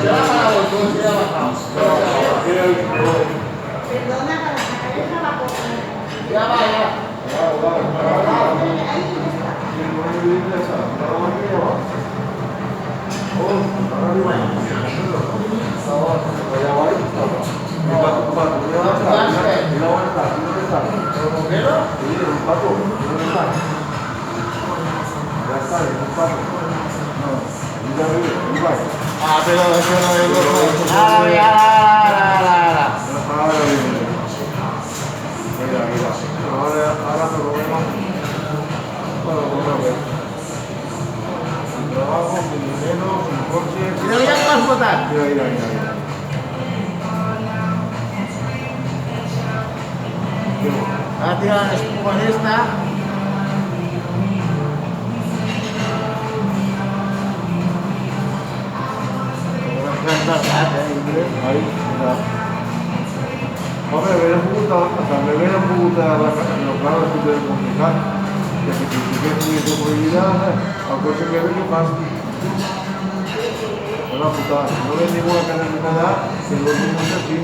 Se ha bajado el coche, se ha bajado. Perdona, para sacar el trabajo. Ya va, ya. Ahí está. Ah, pero eso no es lo que... Ahora. Ahora por lo menos, bueno, trabajo, sin dinero, sin coche. Mira que vas a votar. Mira. Ahora tiran con esta. Ahí, mira. Hombre, me viene puta los claros que te comunicar. Que si tuviese posibilidad, aunque se quede que más. Una putada. No ves ninguna que me da, que lo mismo es así.